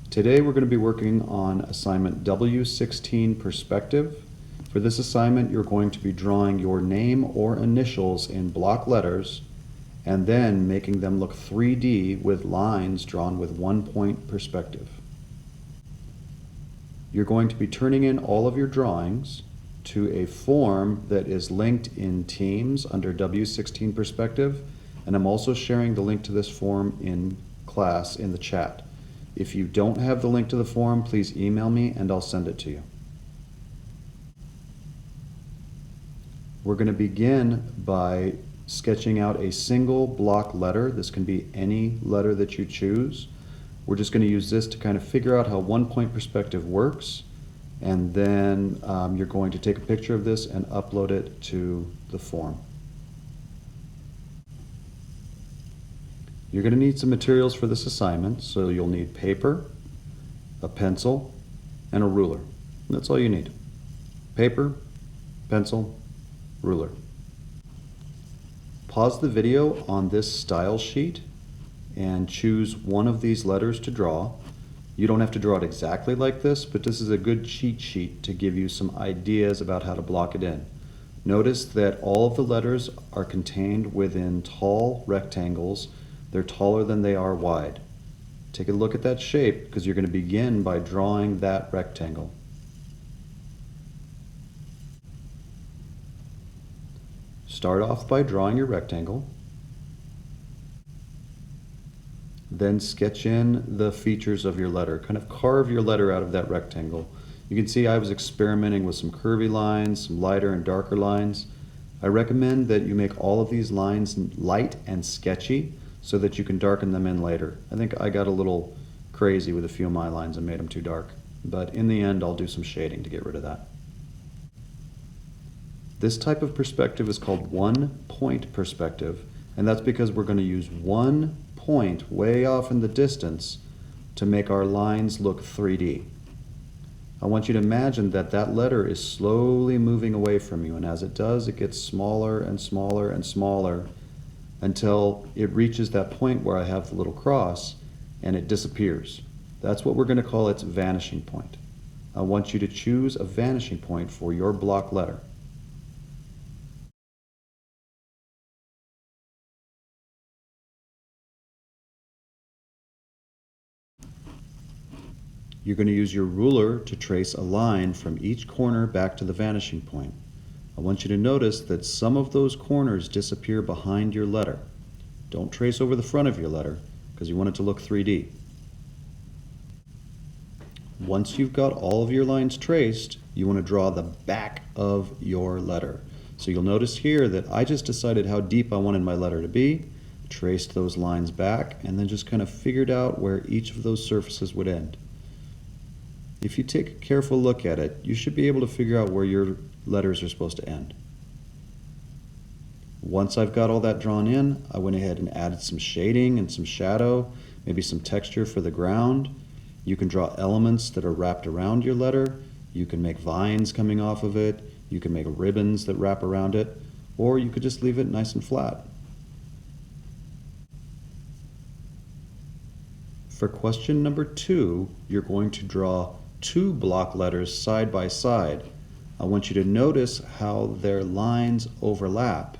Today we're going to be working on assignment W16 Perspective. For this assignment, you're going to be drawing your name or initials in block letters and then making them look 3D with lines drawn with 1-point perspective. You're going to be turning in all of your drawings to a form that is linked in Teams under W16 Perspective, and I'm also sharing the link to this form in class in the chat. If you don't have the link to the form, please email me and I'll send it to you. We're going to begin by sketching out a single block letter. This can be any letter that you choose. We're just going to use this to kind of figure out how 1-point perspective works, and then you're going to take a picture of this and upload it to the form. You're going to need some materials for this assignment, so you'll need paper, a pencil, and a ruler. That's all you need. Paper, pencil, ruler. Pause the video on this style sheet and choose one of these letters to draw. You don't have to draw it exactly like this, but this is a good cheat sheet to give you some ideas about how to block it in. Notice that all of the letters are contained within tall rectangles. They're taller than they are wide. Take a look at that shape because you're going to begin by drawing that rectangle. Start off by drawing your rectangle. Then sketch in the features of your letter. Kind of carve your letter out of that rectangle. You can see I was experimenting with some curvy lines, some lighter and darker lines. I recommend that you make all of these lines light and sketchy so that you can darken them in later. I think I got a little crazy with a few of my lines and made them too dark. But in the end, I'll do some shading to get rid of that. This type of perspective is called 1-point perspective, and that's because we're going to use one point way off in the distance to make our lines look 3D. I want you to imagine that that letter is slowly moving away from you, and as it does, it gets smaller and smaller and smaller until it reaches that point where I have the little cross and it disappears. That's what we're going to call its vanishing point. I want you to choose a vanishing point for your block letter. You're going to use your ruler to trace a line from each corner back to the vanishing point. I want you to notice that some of those corners disappear behind your letter. Don't trace over the front of your letter because you want it to look 3D. Once you've got all of your lines traced, you want to draw the back of your letter. So you'll notice here that I just decided how deep I wanted my letter to be, traced those lines back, and then just kind of figured out where each of those surfaces would end. If you take a careful look at it, you should be able to figure out where your letters are supposed to end. Once I've got all that drawn in, I went ahead and added some shading and some shadow, maybe some texture for the ground. You can draw elements that are wrapped around your letter. You can make vines coming off of it. You can make ribbons that wrap around it, or you could just leave it nice and flat. For question number 2, you're going to draw 2 block letters side by side. I want you to notice how their lines overlap.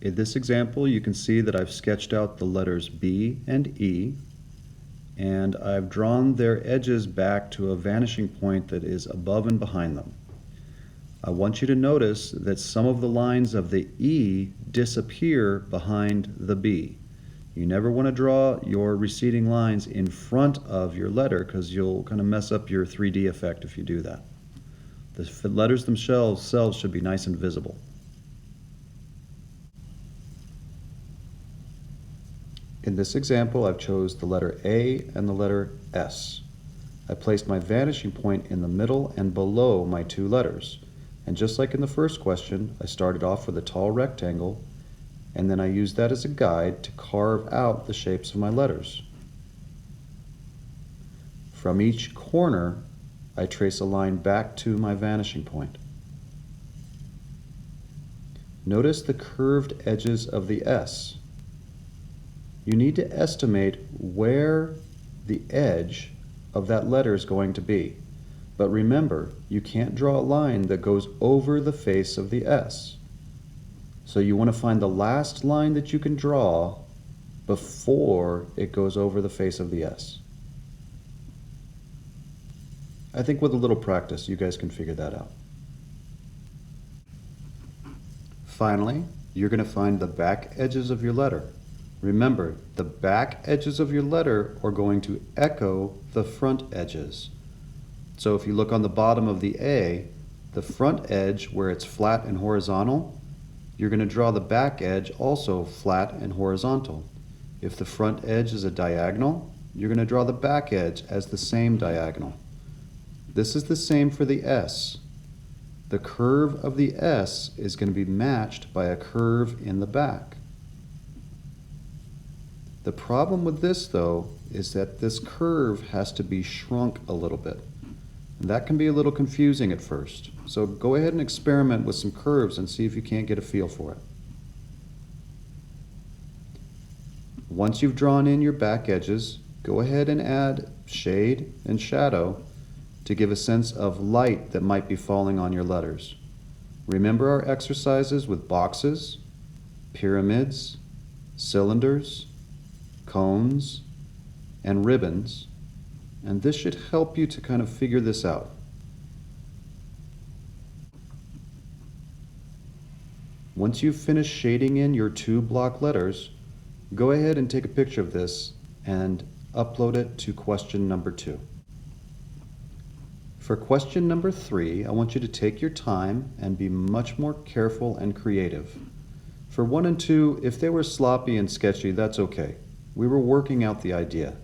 In this example, you can see that I've sketched out the letters B and E, and I've drawn their edges back to a vanishing point that is above and behind them. I want you to notice that some of the lines of the E disappear behind the B. You never want to draw your receding lines in front of your letter because you'll kind of mess up your 3D effect if you do that. The letters themselves should be nice and visible. In this example, I've chose the letter A and the letter S. I placed my vanishing point in the middle and below my 2 letters. And just like in the first question, I started off with a tall rectangle, and then I used that as a guide to carve out the shapes of my letters. From each corner, I trace a line back to my vanishing point. Notice the curved edges of the S. you need to estimate where the edge of that letter is going to be. But remember, you can't draw a line that goes over the face of the S. So you want to find the last line that you can draw before it goes over the face of the S. I think with a little practice, you guys can figure that out. Finally, you're going to find the back edges of your letter. Remember, the back edges of your letter are going to echo the front edges. So if you look on the bottom of the A, the front edge where it's flat and horizontal, you're going to draw the back edge also flat and horizontal. If the front edge is a diagonal, you're going to draw the back edge as the same diagonal. This is the same for the S. The curve of the S is going to be matched by a curve in the back. The problem with this, though, is that this curve has to be shrunk a little bit. And that can be a little confusing at first. So go ahead and experiment with some curves and see if you can't get a feel for it. Once you've drawn in your back edges, go ahead and add shade and shadow to give a sense of light that might be falling on your letters. Remember our exercises with boxes, pyramids, cylinders, cones, and ribbons, and this should help you to kind of figure this out. Once you've finished shading in your 2 block letters, go ahead and take a picture of this and upload it to question number 2. For question number 3, I want you to take your time and be much more careful and creative. For 1 and 2, if they were sloppy and sketchy, that's okay. We were working out the idea.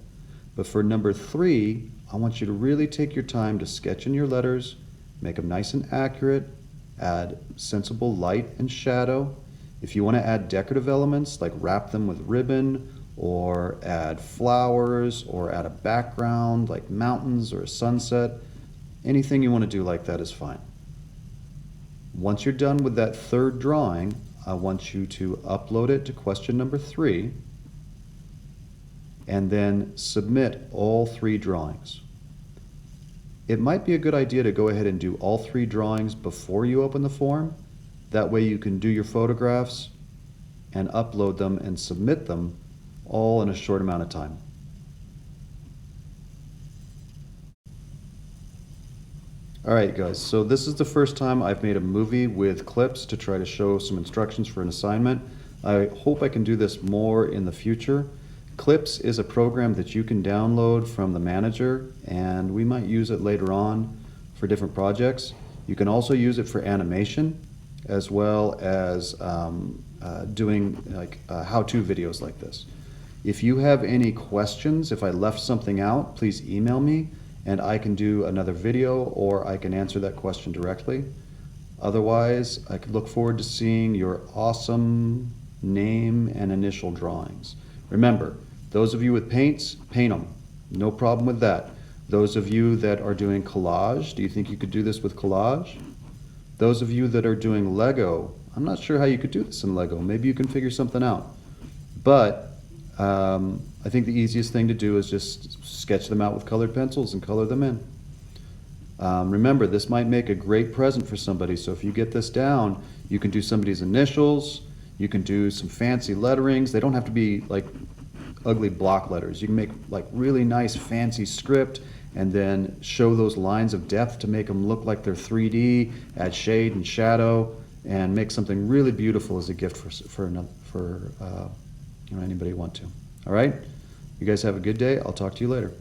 But for number 3, I want you to really take your time to sketch in your letters, make them nice and accurate, add sensible light and shadow. If you want to add decorative elements, like wrap them with ribbon, or add flowers, or add a background like mountains or a sunset, anything you want to do like that is fine. Once you're done with that 3rd drawing, I want you to upload it to question number 3 and then submit all 3 drawings. It might be a good idea to go ahead and do all 3 drawings before you open the form. That way you can do your photographs and upload them and submit them all in a short amount of time. Alright guys, so this is the first time I've made a movie with clips to try to show some instructions for an assignment. I hope I can do this more in the future. Clips is a program that you can download from the manager, and we might use it later on for different projects. You can also use it for animation, as well as doing like how-to videos like this. If you have any questions, if I left something out, please email me and I can do another video, or I can answer that question directly. Otherwise, I could look forward to seeing your awesome name and initial drawings. Remember, those of you with paints, paint them. No problem with that. Those of you that are doing collage, do you think you could do this with collage? Those of you that are doing Lego, I'm not sure how you could do this in Lego. Maybe you can figure something out. But I think the easiest thing to do is just sketch them out with colored pencils and color them in. Remember, this might make a great present for somebody, so if you get this down, you can do somebody's initials, you can do some fancy letterings. They don't have to be like ugly block letters. You can make like really nice fancy script and then show those lines of depth to make them look like they're 3D, add shade and shadow, and make something really beautiful as a gift for anybody who want to. All right? You guys have a good day. I'll talk to you later.